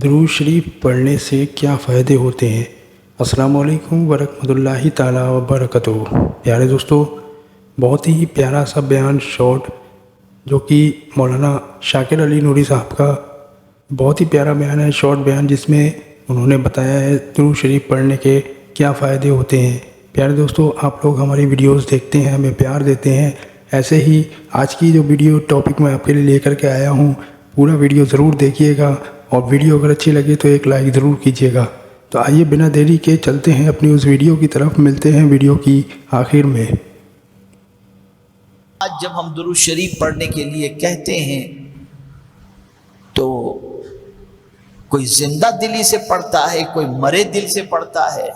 درود شریف پڑھنے سے کیا فائدے ہوتے ہیں؟ السلام علیکم ورحمۃ اللہ تعالیٰ وبرکاتہ۔ پیارے دوستو، بہت ہی پیارا سا بیان شارٹ جو کہ مولانا شاکر علی نوری صاحب کا بہت ہی پیارا بیان ہے، شارٹ بیان، جس میں انہوں نے بتایا ہے درود شریف پڑھنے کے کیا فائدے ہوتے ہیں۔ پیارے دوستو، آپ لوگ ہماری ویڈیوز دیکھتے ہیں، ہمیں پیار دیتے ہیں، ایسے ہی آج کی جو ویڈیو ٹاپک میں آپ کے لیے لے کر کے آیا ہوں، پورا ویڈیو ضرور دیکھیے گا، اور ویڈیو اگر اچھی لگے تو ایک لائک ضرور کیجیے گا۔ تو آئیے بنا دیری کے چلتے ہیں اپنی اس ویڈیو کی طرف، ملتے ہیں ویڈیو کی آخر میں۔ آج جب ہم درود شریف پڑھنے کے لیے کہتے ہیں تو کوئی زندہ دلی سے پڑھتا ہے، کوئی مرے دل سے پڑھتا ہے،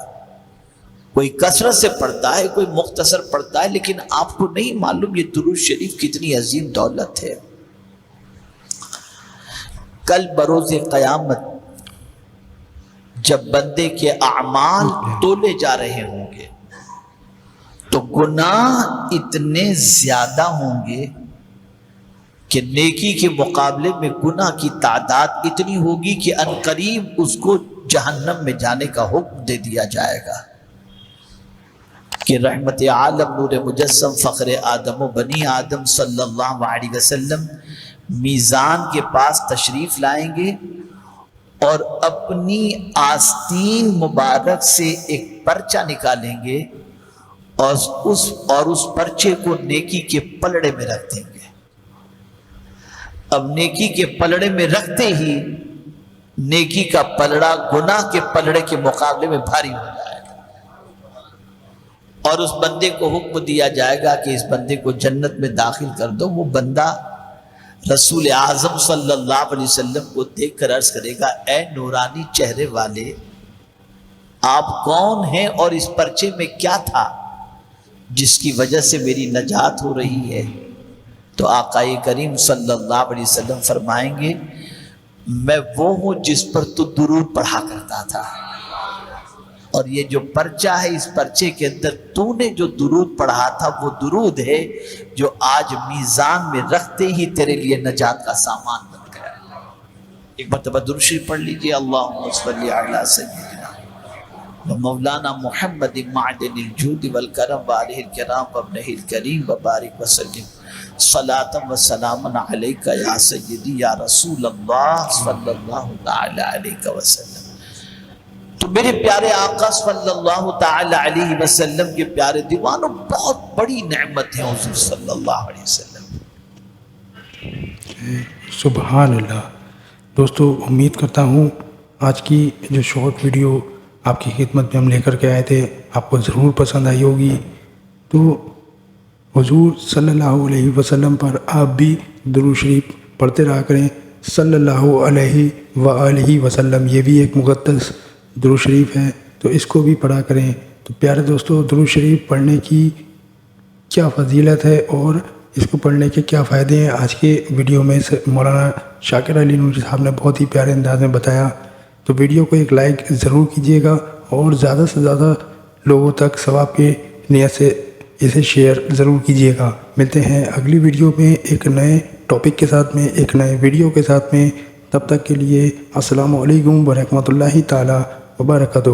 کوئی کثرت سے پڑھتا ہے، کوئی مختصر پڑھتا ہے، لیکن آپ کو نہیں معلوم یہ درود شریف کتنی عظیم دولت ہے۔ کل بروز قیامت جب بندے کے اعمال تولے جا رہے ہوں گے تو گناہ اتنے زیادہ ہوں گے کہ نیکی کے مقابلے میں گناہ کی تعداد اتنی ہوگی کہ عنقریب اس کو جہنم میں جانے کا حکم دے دیا جائے گا کہ رحمت عالم نور مجسم فخر آدم و بنی آدم صلی اللہ علیہ وسلم میزان کے پاس تشریف لائیں گے اور اپنی آستین مبارک سے ایک پرچہ نکالیں گے اور اس پرچے کو نیکی کے پلڑے میں رکھ دیں گے۔ اب نیکی کے پلڑے میں رکھتے ہی نیکی کا پلڑا گناہ کے پلڑے کے مقابلے میں بھاری ہو جائے گا، اور اس بندے کو حکم دیا جائے گا کہ اس بندے کو جنت میں داخل کر دو۔ وہ بندہ رسول اعظم صلی اللہ علیہ وسلم کو دیکھ کر عرض کرے گا، اے نورانی چہرے والے، آپ کون ہیں اور اس پرچے میں کیا تھا جس کی وجہ سے میری نجات ہو رہی ہے؟ تو آقا کریم صلی اللہ علیہ وسلم فرمائیں گے، میں وہ ہوں جس پر تو درود پڑھا کرتا تھا، اور یہ جو پرچہ ہے، اس پرچے کے اندر تو نے جو درود پڑھا تھا وہ درود ہے جو آج میزان میں رکھتے ہی تیرے لیے نجات کا سامان بن گیا ہے۔ ایک مرتبہ درود شریف پڑھ لیجئے، اللہم صلی علی سیدنا مولانا محمد معدن الجود والکرم وآلہ الکرام وابنہ الکریم وبارک وسلم صلاۃ و سلام علیک یا سیدی یا رسول اللہ صلی اللہ تعالی علیہ وسلم۔ تو میرے پیارے آقا صلی اللہ تعالی علیہ وسلم کے پیارے دیوانوں، بہت بڑی نعمت ہے حضور صلی اللہ علیہ وسلم۔ سبحان اللہ۔ دوستو، امید کرتا ہوں آج کی جو شارٹ ویڈیو آپ کی خدمت میں ہم لے کر کے آئے تھے آپ کو ضرور پسند آئی ہوگی۔ تو حضور صلی اللہ علیہ وسلم پر آپ بھی درود شریف پڑھتے رہا کریں، صلی اللہ علیہ وآلہ وسلم۔ یہ بھی ایک مقدس درود شریف ہے، تو اس کو بھی پڑھا کریں۔ تو پیارے دوستو، درود شریف پڑھنے کی کیا فضیلت ہے اور اس کو پڑھنے کے کیا فائدے ہیں، آج کے ویڈیو میں مولانا شاکر علی نوری صاحب نے بہت ہی پیارے انداز میں بتایا۔ تو ویڈیو کو ایک لائک ضرور کیجیے گا اور زیادہ سے زیادہ لوگوں تک ثواب کی نیت سے اسے شیئر ضرور کیجیے گا۔ ملتے ہیں اگلی ویڈیو میں ایک نئے ٹاپک کے ساتھ میں، ایک نئے ویڈیو کے ساتھ میں۔ تب تک کے لیے السلام علیکم ورحمۃ اللہ تعالیٰ وبرکاتہ۔